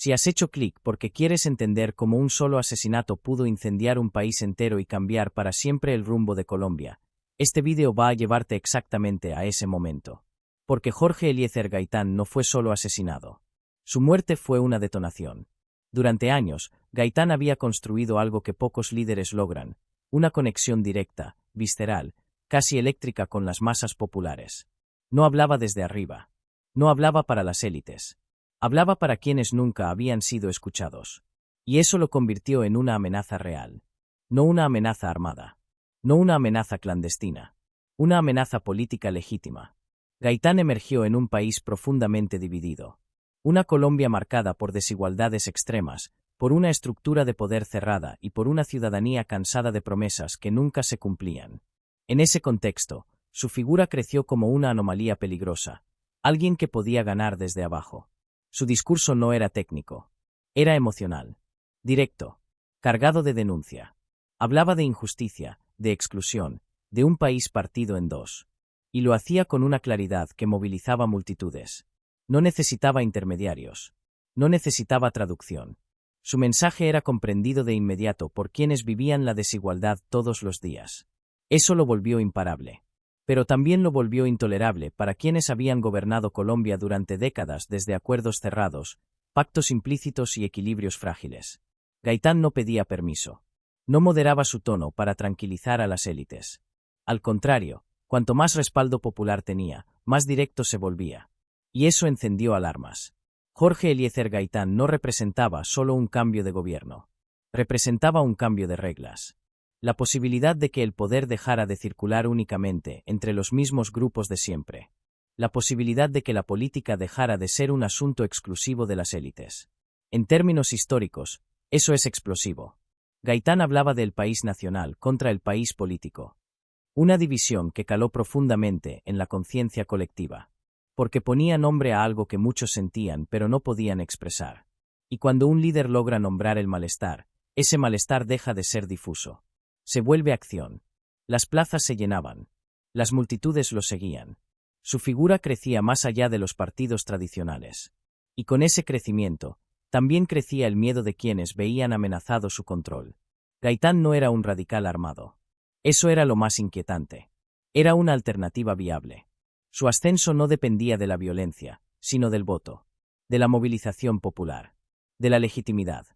Si has hecho clic porque quieres entender cómo un solo asesinato pudo incendiar un país entero y cambiar para siempre el rumbo de Colombia, este vídeo va a llevarte exactamente a ese momento. Porque Jorge Eliezer Gaitán no fue solo asesinado. Su muerte fue una detonación. Durante años, Gaitán había construido algo que pocos líderes logran, una conexión directa, visceral, casi eléctrica con las masas populares. No hablaba desde arriba. No hablaba para las élites. Hablaba para quienes nunca habían sido escuchados. Y eso lo convirtió en una amenaza real. No una amenaza armada. No una amenaza clandestina. Una amenaza política legítima. Gaitán emergió en un país profundamente dividido. Una Colombia marcada por desigualdades extremas, por una estructura de poder cerrada y por una ciudadanía cansada de promesas que nunca se cumplían. En ese contexto, su figura creció como una anomalía peligrosa, alguien que podía ganar desde abajo. Su discurso no era técnico. Era emocional. Directo. Cargado de denuncia. Hablaba de injusticia, de exclusión, de un país partido en dos. Y lo hacía con una claridad que movilizaba multitudes. No necesitaba intermediarios. No necesitaba traducción. Su mensaje era comprendido de inmediato por quienes vivían la desigualdad todos los días. Eso lo volvió imparable. Pero también lo volvió intolerable para quienes habían gobernado Colombia durante décadas desde acuerdos cerrados, pactos implícitos y equilibrios frágiles. Gaitán no pedía permiso. No moderaba su tono para tranquilizar a las élites. Al contrario, cuanto más respaldo popular tenía, más directo se volvía. Y eso encendió alarmas. Jorge Eliezer Gaitán no representaba solo un cambio de gobierno. Representaba un cambio de reglas. La posibilidad de que el poder dejara de circular únicamente entre los mismos grupos de siempre. La posibilidad de que la política dejara de ser un asunto exclusivo de las élites. En términos históricos, eso es explosivo. Gaitán hablaba del país nacional contra el país político. Una división que caló profundamente en la conciencia colectiva. Porque ponía nombre a algo que muchos sentían pero no podían expresar. Y cuando un líder logra nombrar el malestar, ese malestar deja de ser difuso. Se vuelve acción. Las plazas se llenaban. Las multitudes lo seguían. Su figura crecía más allá de los partidos tradicionales. Y con ese crecimiento, también crecía el miedo de quienes veían amenazado su control. Gaitán no era un radical armado. Eso era lo más inquietante. Era una alternativa viable. Su ascenso no dependía de la violencia, sino del voto, de la movilización popular, de la legitimidad.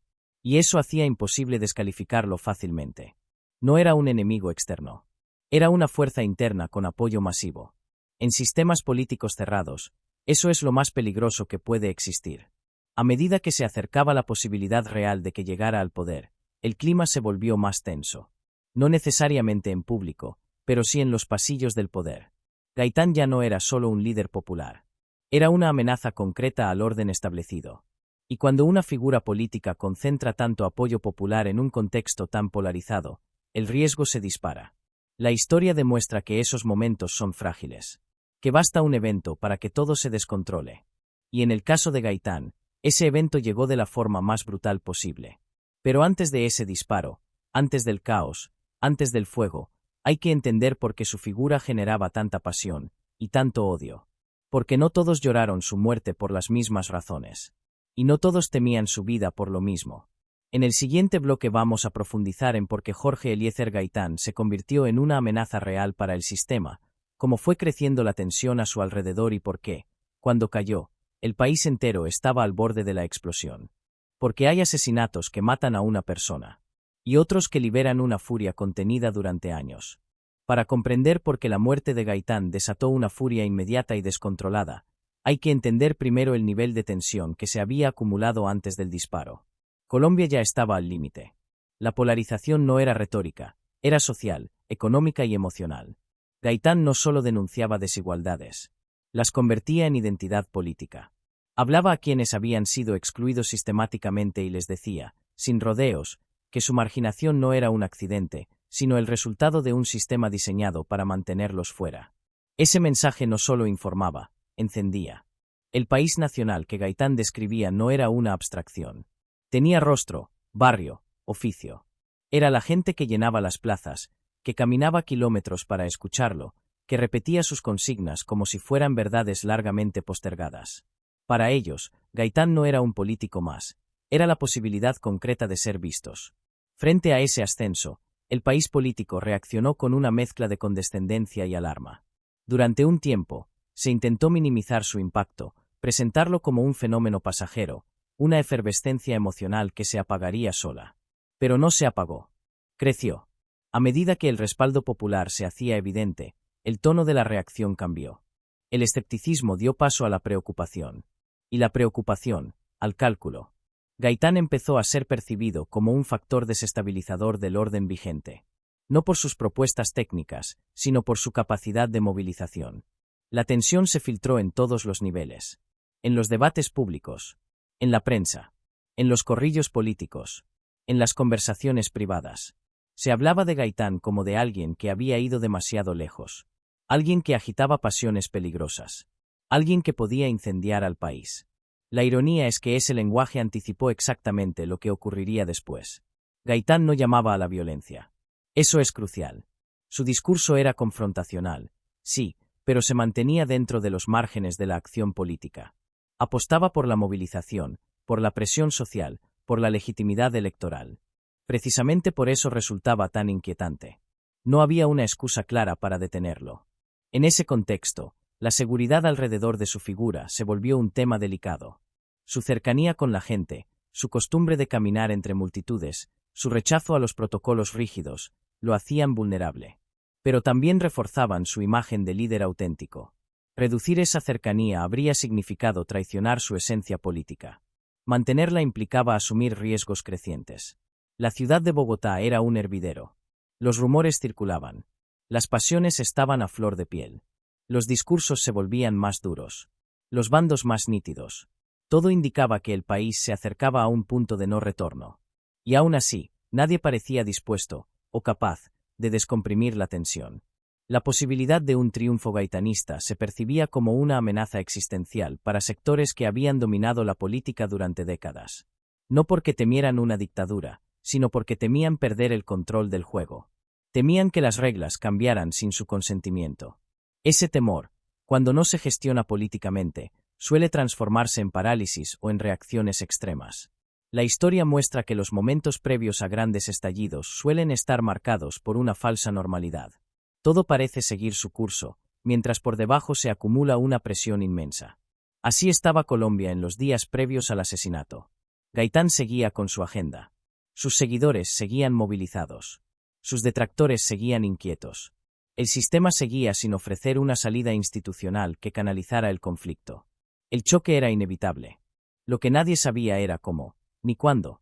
Y eso hacía imposible descalificarlo fácilmente. No era un enemigo externo. Era una fuerza interna con apoyo masivo. En sistemas políticos cerrados, eso es lo más peligroso que puede existir. A medida que se acercaba la posibilidad real de que llegara al poder, el clima se volvió más tenso. No necesariamente en público, pero sí en los pasillos del poder. Gaitán ya no era solo un líder popular. Era una amenaza concreta al orden establecido. Y cuando una figura política concentra tanto apoyo popular en un contexto tan polarizado, el riesgo se dispara. La historia demuestra que esos momentos son frágiles. Que basta un evento para que todo se descontrole. Y en el caso de Gaitán, ese evento llegó de la forma más brutal posible. Pero antes de ese disparo, antes del caos, antes del fuego, hay que entender por qué su figura generaba tanta pasión y tanto odio. Porque no todos lloraron su muerte por las mismas razones. Y no todos temían su vida por lo mismo. En el siguiente bloque vamos a profundizar en por qué Jorge Eliezer Gaitán se convirtió en una amenaza real para el sistema, cómo fue creciendo la tensión a su alrededor y por qué, cuando cayó, el país entero estaba al borde de la explosión. Porque hay asesinatos que matan a una persona. Y otros que liberan una furia contenida durante años. Para comprender por qué la muerte de Gaitán desató una furia inmediata y descontrolada, hay que entender primero el nivel de tensión que se había acumulado antes del disparo. Colombia ya estaba al límite. La polarización no era retórica, era social, económica y emocional. Gaitán no solo denunciaba desigualdades, las convertía en identidad política. Hablaba a quienes habían sido excluidos sistemáticamente y les decía, sin rodeos, que su marginación no era un accidente, sino el resultado de un sistema diseñado para mantenerlos fuera. Ese mensaje no solo informaba, encendía. El país nacional que Gaitán describía no era una abstracción. Tenía rostro, barrio, oficio. Era la gente que llenaba las plazas, que caminaba kilómetros para escucharlo, que repetía sus consignas como si fueran verdades largamente postergadas. Para ellos, Gaitán no era un político más, era la posibilidad concreta de ser vistos. Frente a ese ascenso, el país político reaccionó con una mezcla de condescendencia y alarma. Durante un tiempo, se intentó minimizar su impacto, presentarlo como un fenómeno pasajero, una efervescencia emocional que se apagaría sola. Pero no se apagó. Creció. A medida que el respaldo popular se hacía evidente, el tono de la reacción cambió. El escepticismo dio paso a la preocupación. Y la preocupación, al cálculo. Gaitán empezó a ser percibido como un factor desestabilizador del orden vigente. No por sus propuestas técnicas, sino por su capacidad de movilización. La tensión se filtró en todos los niveles. En los debates públicos, en la prensa, en los corrillos políticos, en las conversaciones privadas. Se hablaba de Gaitán como de alguien que había ido demasiado lejos. Alguien que agitaba pasiones peligrosas. Alguien que podía incendiar al país. La ironía es que ese lenguaje anticipó exactamente lo que ocurriría después. Gaitán no llamaba a la violencia. Eso es crucial. Su discurso era confrontacional, sí, pero se mantenía dentro de los márgenes de la acción política. Apostaba por la movilización, por la presión social, por la legitimidad electoral. Precisamente por eso resultaba tan inquietante. No había una excusa clara para detenerlo. En ese contexto, la seguridad alrededor de su figura se volvió un tema delicado. Su cercanía con la gente, su costumbre de caminar entre multitudes, su rechazo a los protocolos rígidos, lo hacían vulnerable. Pero también reforzaban su imagen de líder auténtico. Reducir esa cercanía habría significado traicionar su esencia política. Mantenerla implicaba asumir riesgos crecientes. La ciudad de Bogotá era un hervidero. Los rumores circulaban. Las pasiones estaban a flor de piel. Los discursos se volvían más duros. Los bandos más nítidos. Todo indicaba que el país se acercaba a un punto de no retorno. Y aún así, nadie parecía dispuesto, o capaz, de descomprimir la tensión. La posibilidad de un triunfo gaitanista se percibía como una amenaza existencial para sectores que habían dominado la política durante décadas. No porque temieran una dictadura, sino porque temían perder el control del juego. Temían que las reglas cambiaran sin su consentimiento. Ese temor, cuando no se gestiona políticamente, suele transformarse en parálisis o en reacciones extremas. La historia muestra que los momentos previos a grandes estallidos suelen estar marcados por una falsa normalidad. Todo parece seguir su curso, mientras por debajo se acumula una presión inmensa. Así estaba Colombia en los días previos al asesinato. Gaitán seguía con su agenda. Sus seguidores seguían movilizados. Sus detractores seguían inquietos. El sistema seguía sin ofrecer una salida institucional que canalizara el conflicto. El choque era inevitable. Lo que nadie sabía era cómo, ni cuándo.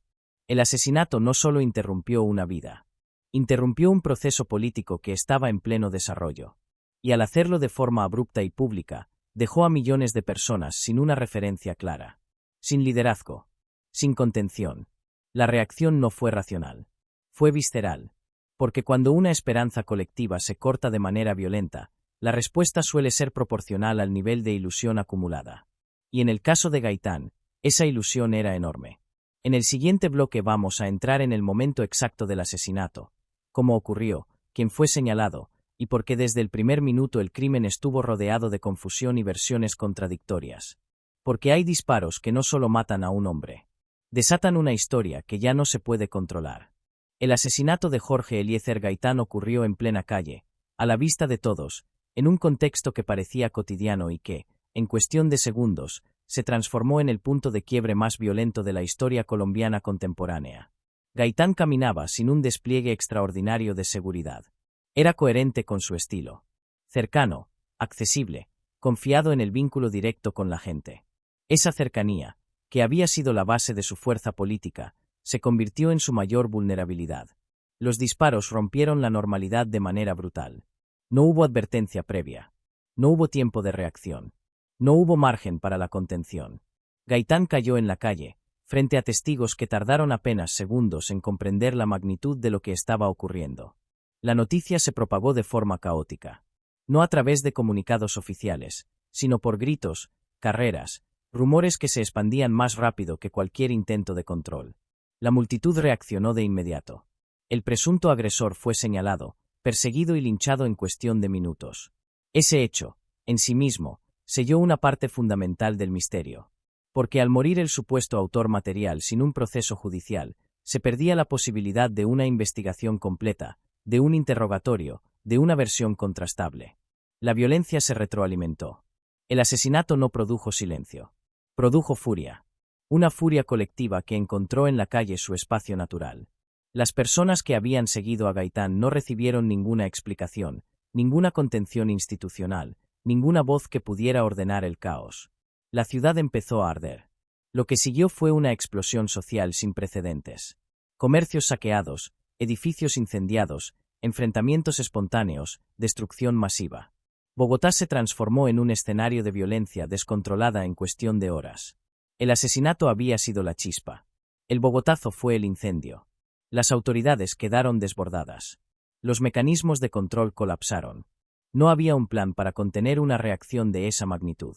El asesinato no solo interrumpió una vida. Interrumpió un proceso político que estaba en pleno desarrollo. Y al hacerlo de forma abrupta y pública, dejó a millones de personas sin una referencia clara. Sin liderazgo. Sin contención. La reacción no fue racional. Fue visceral. Porque cuando una esperanza colectiva se corta de manera violenta, la respuesta suele ser proporcional al nivel de ilusión acumulada. Y en el caso de Gaitán, esa ilusión era enorme. En el siguiente bloque vamos a entrar en el momento exacto del asesinato, cómo ocurrió, quién fue señalado, y por qué desde el primer minuto el crimen estuvo rodeado de confusión y versiones contradictorias. Porque hay disparos que no solo matan a un hombre. Desatan una historia que ya no se puede controlar. El asesinato de Jorge Eliezer Gaitán ocurrió en plena calle, a la vista de todos, en un contexto que parecía cotidiano y que, en cuestión de segundos, se transformó en el punto de quiebre más violento de la historia colombiana contemporánea. Gaitán caminaba sin un despliegue extraordinario de seguridad. Era coherente con su estilo. Cercano, accesible, confiado en el vínculo directo con la gente. Esa cercanía, que había sido la base de su fuerza política, se convirtió en su mayor vulnerabilidad. Los disparos rompieron la normalidad de manera brutal. No hubo advertencia previa. No hubo tiempo de reacción. No hubo margen para la contención. Gaitán cayó en la calle, frente a testigos que tardaron apenas segundos en comprender la magnitud de lo que estaba ocurriendo. La noticia se propagó de forma caótica. No a través de comunicados oficiales, sino por gritos, carreras, rumores que se expandían más rápido que cualquier intento de control. La multitud reaccionó de inmediato. El presunto agresor fue señalado, perseguido y linchado en cuestión de minutos. Ese hecho, en sí mismo, selló una parte fundamental del misterio. Porque al morir el supuesto autor material sin un proceso judicial, se perdía la posibilidad de una investigación completa, de un interrogatorio, de una versión contrastable. La violencia se retroalimentó. El asesinato no produjo silencio. Produjo furia. Una furia colectiva que encontró en la calle su espacio natural. Las personas que habían seguido a Gaitán no recibieron ninguna explicación, ninguna contención institucional, ninguna voz que pudiera ordenar el caos. La ciudad empezó a arder. Lo que siguió fue una explosión social sin precedentes. Comercios saqueados, edificios incendiados, enfrentamientos espontáneos, destrucción masiva. Bogotá se transformó en un escenario de violencia descontrolada en cuestión de horas. El asesinato había sido la chispa. El bogotazo fue el incendio. Las autoridades quedaron desbordadas. Los mecanismos de control colapsaron. No había un plan para contener una reacción de esa magnitud.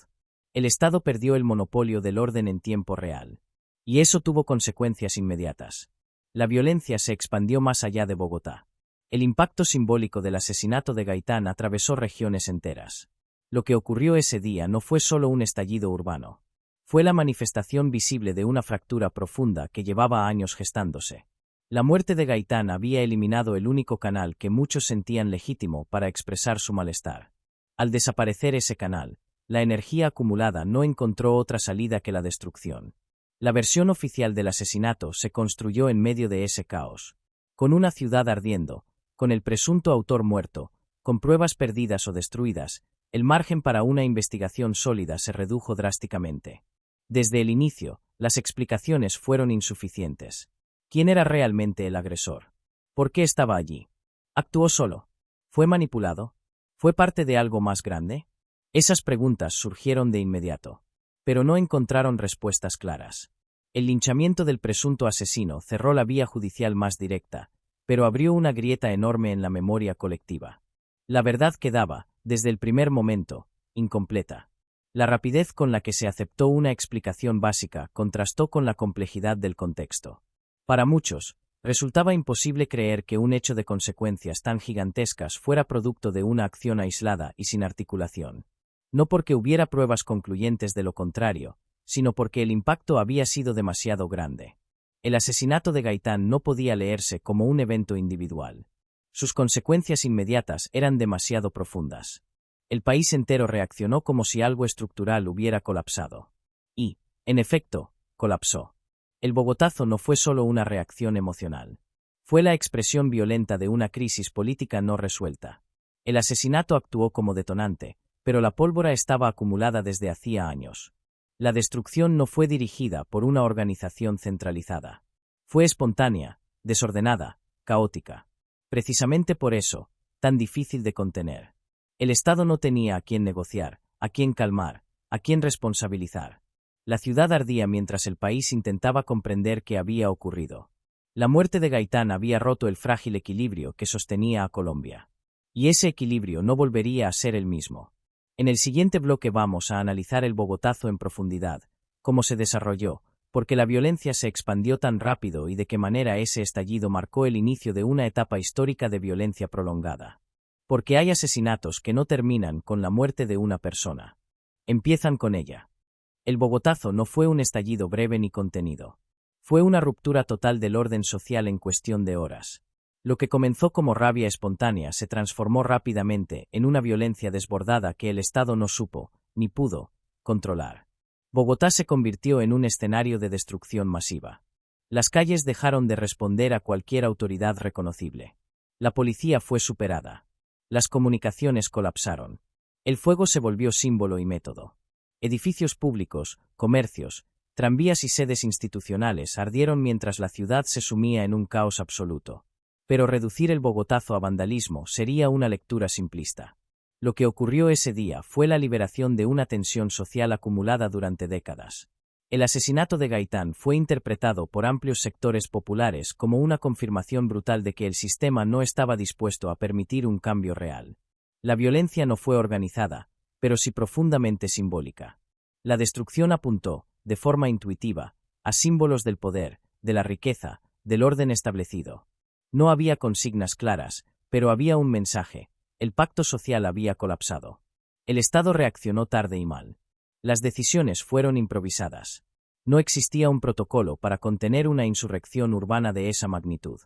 El Estado perdió el monopolio del orden en tiempo real. Y eso tuvo consecuencias inmediatas. La violencia se expandió más allá de Bogotá. El impacto simbólico del asesinato de Gaitán atravesó regiones enteras. Lo que ocurrió ese día no fue solo un estallido urbano. Fue la manifestación visible de una fractura profunda que llevaba años gestándose. La muerte de Gaitán había eliminado el único canal que muchos sentían legítimo para expresar su malestar. Al desaparecer ese canal, la energía acumulada no encontró otra salida que la destrucción. La versión oficial del asesinato se construyó en medio de ese caos. Con una ciudad ardiendo, con el presunto autor muerto, con pruebas perdidas o destruidas, el margen para una investigación sólida se redujo drásticamente. Desde el inicio, las explicaciones fueron insuficientes. ¿Quién era realmente el agresor? ¿Por qué estaba allí? ¿Actuó solo? ¿Fue manipulado? ¿Fue parte de algo más grande? Esas preguntas surgieron de inmediato, pero no encontraron respuestas claras. El linchamiento del presunto asesino cerró la vía judicial más directa, pero abrió una grieta enorme en la memoria colectiva. La verdad quedaba, desde el primer momento, incompleta. La rapidez con la que se aceptó una explicación básica contrastó con la complejidad del contexto. Para muchos, resultaba imposible creer que un hecho de consecuencias tan gigantescas fuera producto de una acción aislada y sin articulación. No porque hubiera pruebas concluyentes de lo contrario, sino porque el impacto había sido demasiado grande. El asesinato de Gaitán no podía leerse como un evento individual. Sus consecuencias inmediatas eran demasiado profundas. El país entero reaccionó como si algo estructural hubiera colapsado. Y, en efecto, colapsó. El bogotazo no fue solo una reacción emocional. Fue la expresión violenta de una crisis política no resuelta. El asesinato actuó como detonante, pero la pólvora estaba acumulada desde hacía años. La destrucción no fue dirigida por una organización centralizada. Fue espontánea, desordenada, caótica. Precisamente por eso, tan difícil de contener. El Estado no tenía a quién negociar, a quién calmar, a quién responsabilizar. La ciudad ardía mientras el país intentaba comprender qué había ocurrido. La muerte de Gaitán había roto el frágil equilibrio que sostenía a Colombia. Y ese equilibrio no volvería a ser el mismo. En el siguiente bloque vamos a analizar el bogotazo en profundidad, cómo se desarrolló, por qué la violencia se expandió tan rápido y de qué manera ese estallido marcó el inicio de una etapa histórica de violencia prolongada. Porque hay asesinatos que no terminan con la muerte de una persona. Empiezan con ella. El bogotazo no fue un estallido breve ni contenido. Fue una ruptura total del orden social en cuestión de horas. Lo que comenzó como rabia espontánea se transformó rápidamente en una violencia desbordada que el Estado no supo, ni pudo, controlar. Bogotá se convirtió en un escenario de destrucción masiva. Las calles dejaron de responder a cualquier autoridad reconocible. La policía fue superada. Las comunicaciones colapsaron. El fuego se volvió símbolo y método. Edificios públicos, comercios, tranvías y sedes institucionales ardieron mientras la ciudad se sumía en un caos absoluto. Pero reducir el bogotazo a vandalismo sería una lectura simplista. Lo que ocurrió ese día fue la liberación de una tensión social acumulada durante décadas. El asesinato de Gaitán fue interpretado por amplios sectores populares como una confirmación brutal de que el sistema no estaba dispuesto a permitir un cambio real. La violencia no fue organizada, pero sí profundamente simbólica. La destrucción apuntó, de forma intuitiva, a símbolos del poder, de la riqueza, del orden establecido. No había consignas claras, pero había un mensaje: el pacto social había colapsado. El Estado reaccionó tarde y mal. Las decisiones fueron improvisadas. No existía un protocolo para contener una insurrección urbana de esa magnitud.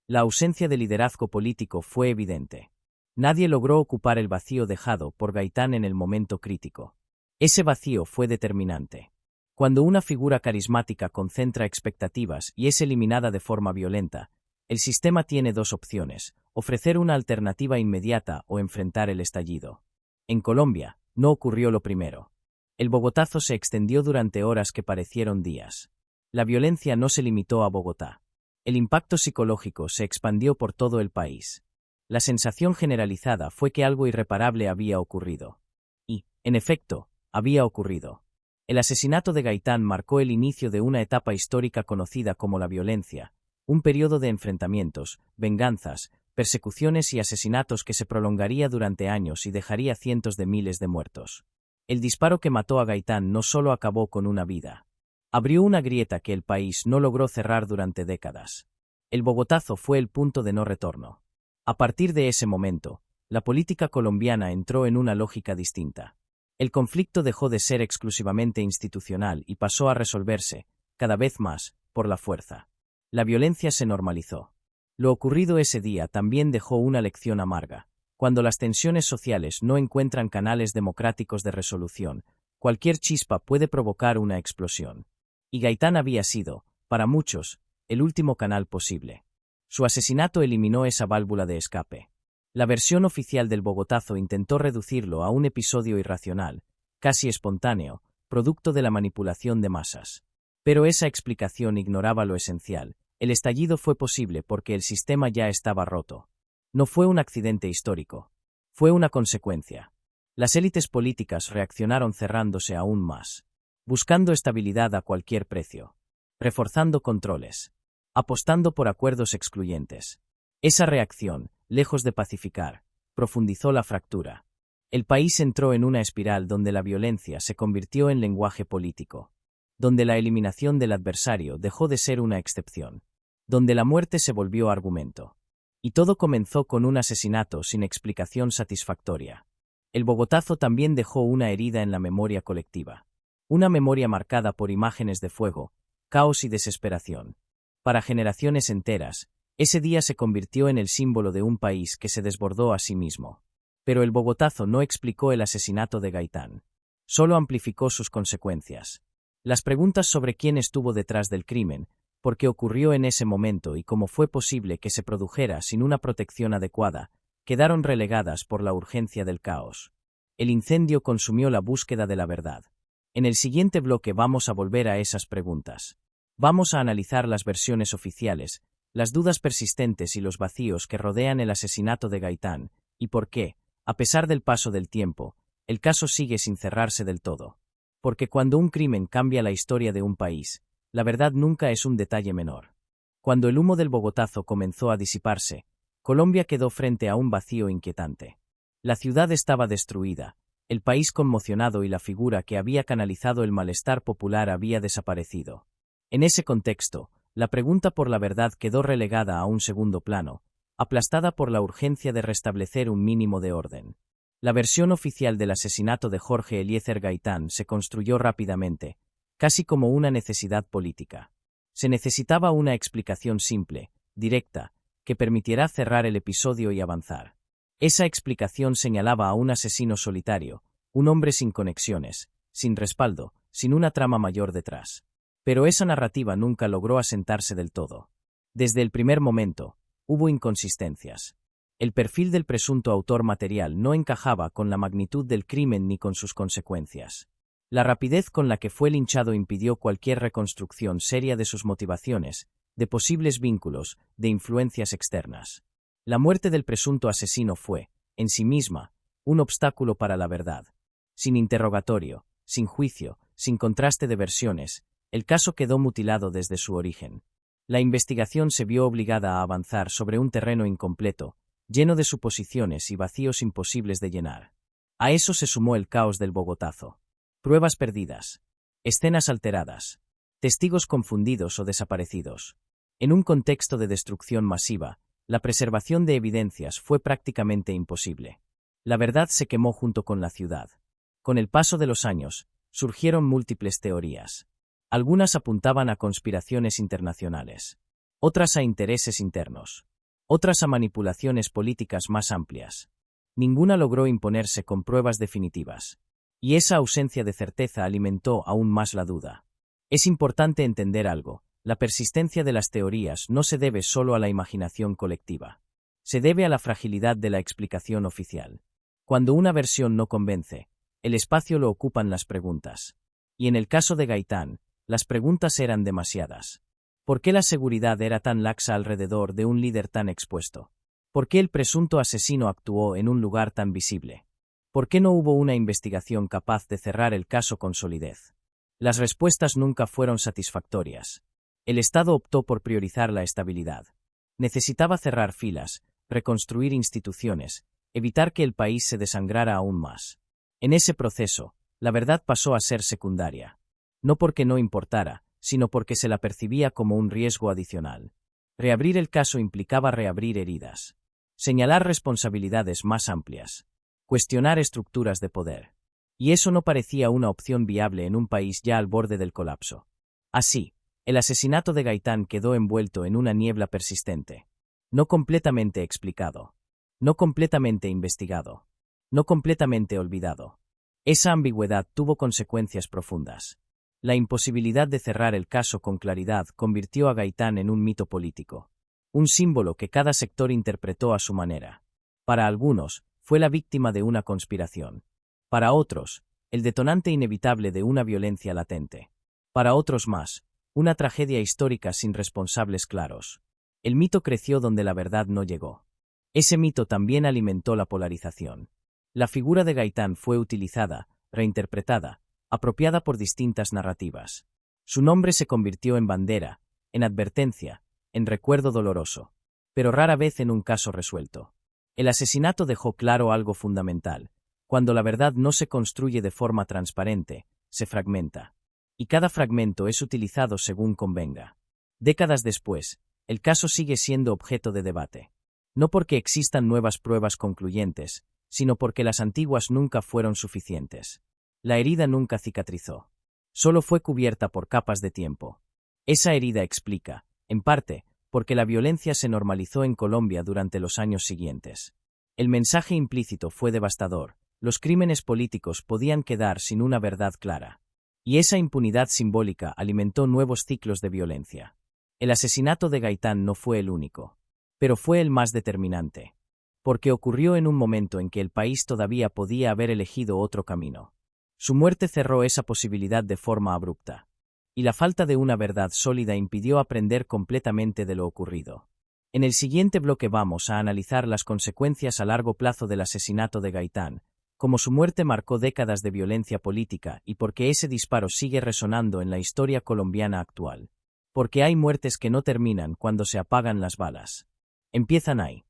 La ausencia de liderazgo político fue evidente. Nadie logró ocupar el vacío dejado por Gaitán en el momento crítico. Ese vacío fue determinante. Cuando una figura carismática concentra expectativas y es eliminada de forma violenta, el sistema tiene dos opciones: ofrecer una alternativa inmediata o enfrentar el estallido. En Colombia, no ocurrió lo primero. El Bogotazo se extendió durante horas que parecieron días. La violencia no se limitó a Bogotá. El impacto psicológico se expandió por todo el país. La sensación generalizada fue que algo irreparable había ocurrido. Y, en efecto, había ocurrido. El asesinato de Gaitán marcó el inicio de una etapa histórica conocida como la violencia, un periodo de enfrentamientos, venganzas, persecuciones y asesinatos que se prolongaría durante años y dejaría cientos de miles de muertos. El disparo que mató a Gaitán no solo acabó con una vida. Abrió una grieta que el país no logró cerrar durante décadas. El Bogotazo fue el punto de no retorno. A partir de ese momento, la política colombiana entró en una lógica distinta. El conflicto dejó de ser exclusivamente institucional y pasó a resolverse, cada vez más, por la fuerza. La violencia se normalizó. Lo ocurrido ese día también dejó una lección amarga. Cuando las tensiones sociales no encuentran canales democráticos de resolución, cualquier chispa puede provocar una explosión. Y Gaitán había sido, para muchos, el último canal posible. Su asesinato eliminó esa válvula de escape. La versión oficial del Bogotazo intentó reducirlo a un episodio irracional, casi espontáneo, producto de la manipulación de masas. Pero esa explicación ignoraba lo esencial. El estallido fue posible porque el sistema ya estaba roto. No fue un accidente histórico. Fue una consecuencia. Las élites políticas reaccionaron cerrándose aún más, buscando estabilidad a cualquier precio, reforzando controles, apostando por acuerdos excluyentes. Esa reacción, lejos de pacificar, profundizó la fractura. El país entró en una espiral donde la violencia se convirtió en lenguaje político, donde la eliminación del adversario dejó de ser una excepción, donde la muerte se volvió argumento. Y todo comenzó con un asesinato sin explicación satisfactoria. El Bogotazo también dejó una herida en la memoria colectiva. Una memoria marcada por imágenes de fuego, caos y desesperación. Para generaciones enteras, ese día se convirtió en el símbolo de un país que se desbordó a sí mismo. Pero el Bogotazo no explicó el asesinato de Gaitán. Solo amplificó sus consecuencias. Las preguntas sobre quién estuvo detrás del crimen, por qué ocurrió en ese momento y cómo fue posible que se produjera sin una protección adecuada, quedaron relegadas por la urgencia del caos. El incendio consumió la búsqueda de la verdad. En el siguiente bloque vamos a volver a esas preguntas. Vamos a analizar las versiones oficiales, las dudas persistentes y los vacíos que rodean el asesinato de Gaitán, y por qué, a pesar del paso del tiempo, el caso sigue sin cerrarse del todo. Porque cuando un crimen cambia la historia de un país, la verdad nunca es un detalle menor. Cuando el humo del Bogotazo comenzó a disiparse, Colombia quedó frente a un vacío inquietante. La ciudad estaba destruida, el país conmocionado y la figura que había canalizado el malestar popular había desaparecido. En ese contexto, la pregunta por la verdad quedó relegada a un segundo plano, aplastada por la urgencia de restablecer un mínimo de orden. La versión oficial del asesinato de Jorge Eliezer Gaitán se construyó rápidamente, casi como una necesidad política. Se necesitaba una explicación simple, directa, que permitiera cerrar el episodio y avanzar. Esa explicación señalaba a un asesino solitario, un hombre sin conexiones, sin respaldo, sin una trama mayor detrás. Pero esa narrativa nunca logró asentarse del todo. Desde el primer momento, hubo inconsistencias. El perfil del presunto autor material no encajaba con la magnitud del crimen ni con sus consecuencias. La rapidez con la que fue linchado impidió cualquier reconstrucción seria de sus motivaciones, de posibles vínculos, de influencias externas. La muerte del presunto asesino fue, en sí misma, un obstáculo para la verdad. Sin interrogatorio, sin juicio, sin contraste de versiones, el caso quedó mutilado desde su origen. La investigación se vio obligada a avanzar sobre un terreno incompleto, lleno de suposiciones y vacíos imposibles de llenar. A eso se sumó el caos del Bogotazo. Pruebas perdidas, escenas alteradas, testigos confundidos o desaparecidos. En un contexto de destrucción masiva, la preservación de evidencias fue prácticamente imposible. La verdad se quemó junto con la ciudad. Con el paso de los años, surgieron múltiples teorías. Algunas apuntaban a conspiraciones internacionales, otras a intereses internos, otras a manipulaciones políticas más amplias. Ninguna logró imponerse con pruebas definitivas, y esa ausencia de certeza alimentó aún más la duda. Es importante entender algo: la persistencia de las teorías no se debe solo a la imaginación colectiva. Se debe a la fragilidad de la explicación oficial. Cuando una versión no convence, el espacio lo ocupan las preguntas. Y en el caso de Gaitán, las preguntas eran demasiadas. ¿Por qué la seguridad era tan laxa alrededor de un líder tan expuesto? ¿Por qué el presunto asesino actuó en un lugar tan visible? ¿Por qué no hubo una investigación capaz de cerrar el caso con solidez? Las respuestas nunca fueron satisfactorias. El Estado optó por priorizar la estabilidad. Necesitaba cerrar filas, reconstruir instituciones, evitar que el país se desangrara aún más. En ese proceso, la verdad pasó a ser secundaria. No porque no importara, sino porque se la percibía como un riesgo adicional. Reabrir el caso implicaba reabrir heridas, señalar responsabilidades más amplias, cuestionar estructuras de poder. Y eso no parecía una opción viable en un país ya al borde del colapso. Así, el asesinato de Gaitán quedó envuelto en una niebla persistente. No completamente explicado. No completamente investigado. No completamente olvidado. Esa ambigüedad tuvo consecuencias profundas. La imposibilidad de cerrar el caso con claridad convirtió a Gaitán en un mito político. Un símbolo que cada sector interpretó a su manera. Para algunos, fue la víctima de una conspiración. Para otros, el detonante inevitable de una violencia latente. Para otros más, una tragedia histórica sin responsables claros. El mito creció donde la verdad no llegó. Ese mito también alimentó la polarización. La figura de Gaitán fue utilizada, reinterpretada, apropiada por distintas narrativas. Su nombre se convirtió en bandera, en advertencia, en recuerdo doloroso, pero rara vez en un caso resuelto. El asesinato dejó claro algo fundamental: cuando la verdad no se construye de forma transparente, se fragmenta. Y cada fragmento es utilizado según convenga. Décadas después, el caso sigue siendo objeto de debate. No porque existan nuevas pruebas concluyentes, sino porque las antiguas nunca fueron suficientes. La herida nunca cicatrizó. Solo fue cubierta por capas de tiempo. Esa herida explica, en parte, por qué la violencia se normalizó en Colombia durante los años siguientes. El mensaje implícito fue devastador: los crímenes políticos podían quedar sin una verdad clara. Y esa impunidad simbólica alimentó nuevos ciclos de violencia. El asesinato de Gaitán no fue el único, pero fue el más determinante. Porque ocurrió en un momento en que el país todavía podía haber elegido otro camino. Su muerte cerró esa posibilidad de forma abrupta. Y la falta de una verdad sólida impidió aprender completamente de lo ocurrido. En el siguiente bloque vamos a analizar las consecuencias a largo plazo del asesinato de Gaitán, cómo su muerte marcó décadas de violencia política y por qué ese disparo sigue resonando en la historia colombiana actual. Porque hay muertes que no terminan cuando se apagan las balas. Empiezan ahí.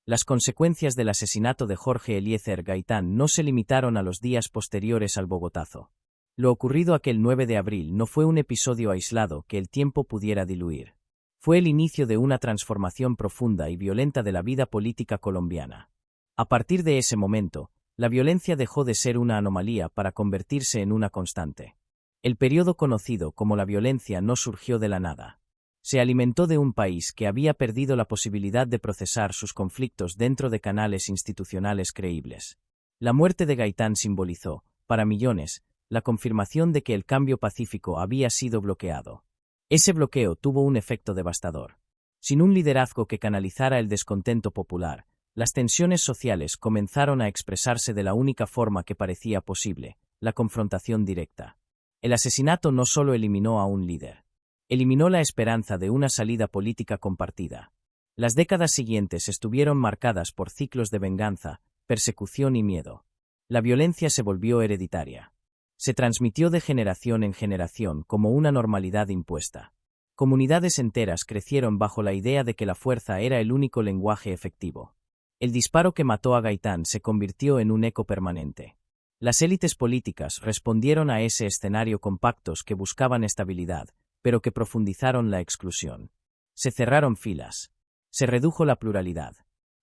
Las consecuencias del asesinato de Jorge Eliezer Gaitán no se limitaron a los días posteriores al Bogotazo. Lo ocurrido aquel 9 de abril no fue un episodio aislado que el tiempo pudiera diluir. Fue el inicio de una transformación profunda y violenta de la vida política colombiana. A partir de ese momento, la violencia dejó de ser una anomalía para convertirse en una constante. El periodo conocido como la violencia no surgió de la nada. Se alimentó de un país que había perdido la posibilidad de procesar sus conflictos dentro de canales institucionales creíbles. La muerte de Gaitán simbolizó, para millones, la confirmación de que el cambio pacífico había sido bloqueado. Ese bloqueo tuvo un efecto devastador. Sin un liderazgo que canalizara el descontento popular, las tensiones sociales comenzaron a expresarse de la única forma que parecía posible: la confrontación directa. El asesinato no solo eliminó a un líder. Eliminó la esperanza de una salida política compartida. Las décadas siguientes estuvieron marcadas por ciclos de venganza, persecución y miedo. La violencia se volvió hereditaria. Se transmitió de generación en generación como una normalidad impuesta. Comunidades enteras crecieron bajo la idea de que la fuerza era el único lenguaje efectivo. El disparo que mató a Gaitán se convirtió en un eco permanente. Las élites políticas respondieron a ese escenario con pactos que buscaban estabilidad, pero que profundizaron la exclusión. Se cerraron filas. Se redujo la pluralidad.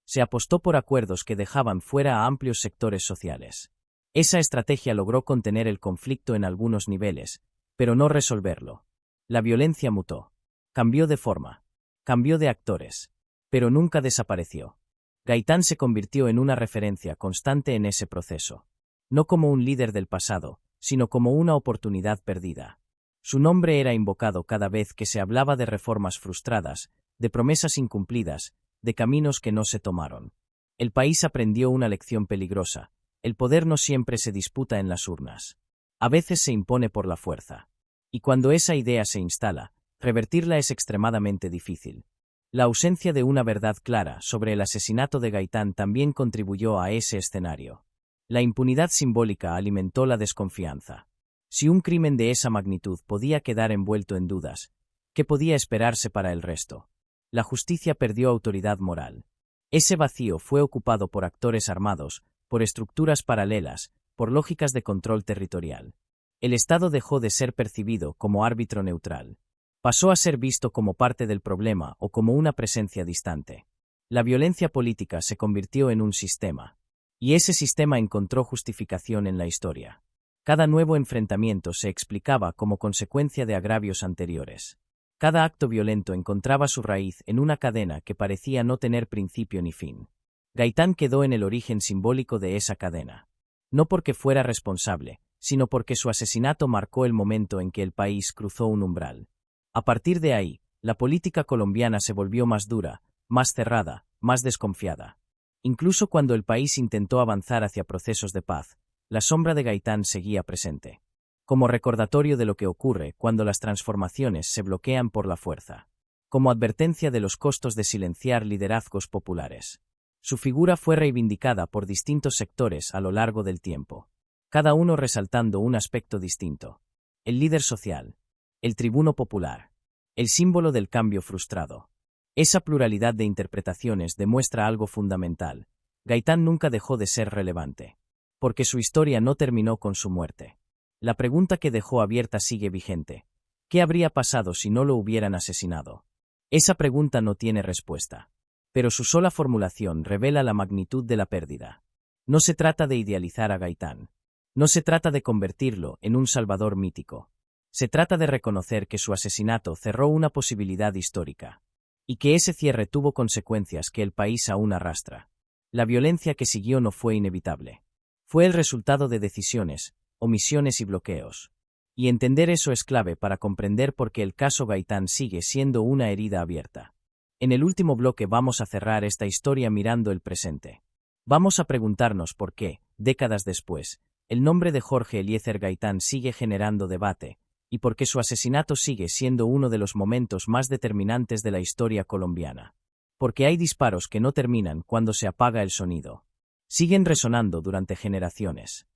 Se apostó por acuerdos que dejaban fuera a amplios sectores sociales. Esa estrategia logró contener el conflicto en algunos niveles, pero no resolverlo. La violencia mutó. Cambió de forma. Cambió de actores. Pero nunca desapareció. Gaitán se convirtió en una referencia constante en ese proceso. No como un líder del pasado, sino como una oportunidad perdida. Su nombre era invocado cada vez que se hablaba de reformas frustradas, de promesas incumplidas, de caminos que no se tomaron. El país aprendió una lección peligrosa: el poder no siempre se disputa en las urnas. A veces se impone por la fuerza. Y cuando esa idea se instala, revertirla es extremadamente difícil. La ausencia de una verdad clara sobre el asesinato de Gaitán también contribuyó a ese escenario. La impunidad simbólica alimentó la desconfianza. Si un crimen de esa magnitud podía quedar envuelto en dudas, ¿qué podía esperarse para el resto? La justicia perdió autoridad moral. Ese vacío fue ocupado por actores armados, por estructuras paralelas, por lógicas de control territorial. El Estado dejó de ser percibido como árbitro neutral. Pasó a ser visto como parte del problema o como una presencia distante. La violencia política se convirtió en un sistema. Y ese sistema encontró justificación en la historia. Cada nuevo enfrentamiento se explicaba como consecuencia de agravios anteriores. Cada acto violento encontraba su raíz en una cadena que parecía no tener principio ni fin. Gaitán quedó en el origen simbólico de esa cadena. No porque fuera responsable, sino porque su asesinato marcó el momento en que el país cruzó un umbral. A partir de ahí, la política colombiana se volvió más dura, más cerrada, más desconfiada. Incluso cuando el país intentó avanzar hacia procesos de paz, la sombra de Gaitán seguía presente. Como recordatorio de lo que ocurre cuando las transformaciones se bloquean por la fuerza. Como advertencia de los costos de silenciar liderazgos populares. Su figura fue reivindicada por distintos sectores a lo largo del tiempo. Cada uno resaltando un aspecto distinto. El líder social. El tribuno popular. El símbolo del cambio frustrado. Esa pluralidad de interpretaciones demuestra algo fundamental. Gaitán nunca dejó de ser relevante. Porque su historia no terminó con su muerte. La pregunta que dejó abierta sigue vigente. ¿Qué habría pasado si no lo hubieran asesinado? Esa pregunta no tiene respuesta. Pero su sola formulación revela la magnitud de la pérdida. No se trata de idealizar a Gaitán. No se trata de convertirlo en un salvador mítico. Se trata de reconocer que su asesinato cerró una posibilidad histórica. Y que ese cierre tuvo consecuencias que el país aún arrastra. La violencia que siguió no fue inevitable. Fue el resultado de decisiones, omisiones y bloqueos. Y entender eso es clave para comprender por qué el caso Gaitán sigue siendo una herida abierta. En el último bloque vamos a cerrar esta historia mirando el presente. Vamos a preguntarnos por qué, décadas después, el nombre de Jorge Eliezer Gaitán sigue generando debate, y por qué su asesinato sigue siendo uno de los momentos más determinantes de la historia colombiana. Porque hay disparos que no terminan cuando se apaga el sonido. Siguen resonando durante generaciones.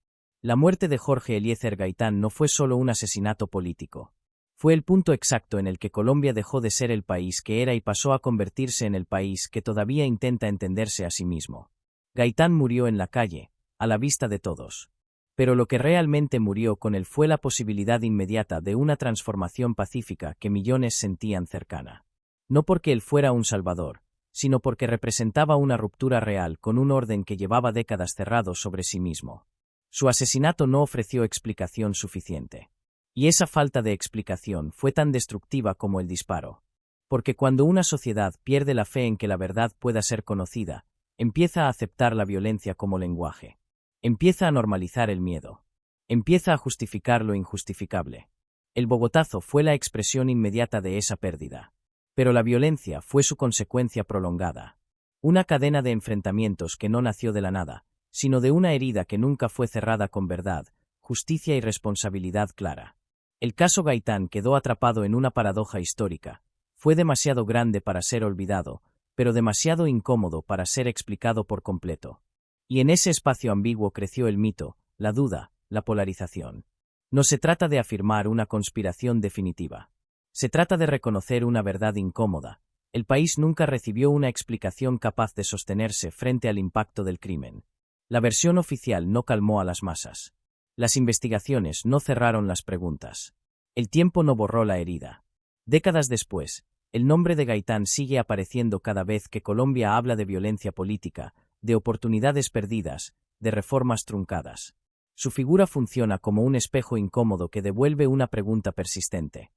La muerte de Jorge Eliezer Gaitán no fue solo un asesinato político. Fue el punto exacto en el que Colombia dejó de ser el país que era y pasó a convertirse en el país que todavía intenta entenderse a sí mismo. Gaitán murió en la calle, a la vista de todos. Pero lo que realmente murió con él fue la posibilidad inmediata de una transformación pacífica que millones sentían cercana. No porque él fuera un salvador, sino porque representaba una ruptura real con un orden que llevaba décadas cerrado sobre sí mismo. Su asesinato no ofreció explicación suficiente. Y esa falta de explicación fue tan destructiva como el disparo. Porque cuando una sociedad pierde la fe en que la verdad pueda ser conocida, empieza a aceptar la violencia como lenguaje. Empieza a normalizar el miedo. Empieza a justificar lo injustificable. El Bogotazo fue la expresión inmediata de esa pérdida. Pero la violencia fue su consecuencia prolongada. Una cadena de enfrentamientos que no nació de la nada, sino de una herida que nunca fue cerrada con verdad, justicia y responsabilidad clara. El caso Gaitán quedó atrapado en una paradoja histórica. Fue demasiado grande para ser olvidado, pero demasiado incómodo para ser explicado por completo. Y en ese espacio ambiguo creció el mito, la duda, la polarización. No se trata de afirmar una conspiración definitiva. Se trata de reconocer una verdad incómoda. El país nunca recibió una explicación capaz de sostenerse frente al impacto del crimen. La versión oficial no calmó a las masas. Las investigaciones no cerraron las preguntas. El tiempo no borró la herida. Décadas después, el nombre de Gaitán sigue apareciendo cada vez que Colombia habla de violencia política, de oportunidades perdidas, de reformas truncadas. Su figura funciona como un espejo incómodo que devuelve una pregunta persistente.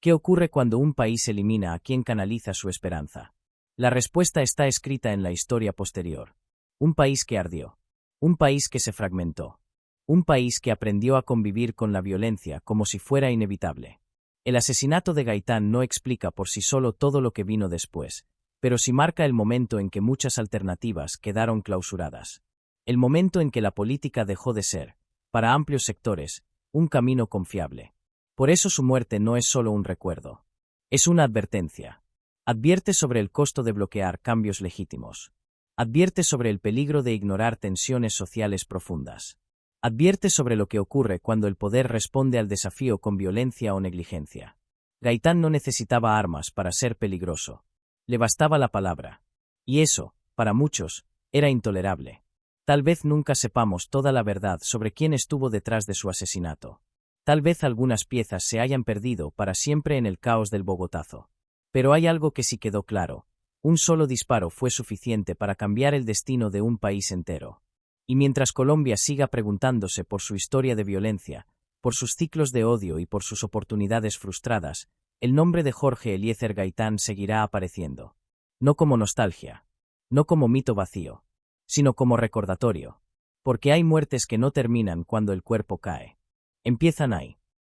¿Qué ocurre cuando un país elimina a quien canaliza su esperanza? La respuesta está escrita en la historia posterior. Un país que ardió. Un país que se fragmentó. Un país que aprendió a convivir con la violencia como si fuera inevitable. El asesinato de Gaitán no explica por sí solo todo lo que vino después, pero sí marca el momento en que muchas alternativas quedaron clausuradas. El momento en que la política dejó de ser, para amplios sectores, un camino confiable. Por eso su muerte no es solo un recuerdo. Es una advertencia. Advierte sobre el costo de bloquear cambios legítimos. Advierte sobre el peligro de ignorar tensiones sociales profundas. Advierte sobre lo que ocurre cuando el poder responde al desafío con violencia o negligencia. Gaitán no necesitaba armas para ser peligroso. Le bastaba la palabra. Y eso, para muchos, era intolerable. Tal vez nunca sepamos toda la verdad sobre quién estuvo detrás de su asesinato. Tal vez algunas piezas se hayan perdido para siempre en el caos del Bogotazo. Pero hay algo que sí quedó claro. Un solo disparo fue suficiente para cambiar el destino de un país entero. Y mientras Colombia siga preguntándose por su historia de violencia, por sus ciclos de odio y por sus oportunidades frustradas, el nombre de Jorge Eliezer Gaitán seguirá apareciendo. No como nostalgia, no como mito vacío, sino como recordatorio. Porque hay muertes que no terminan cuando el cuerpo cae. Empiezan ahí.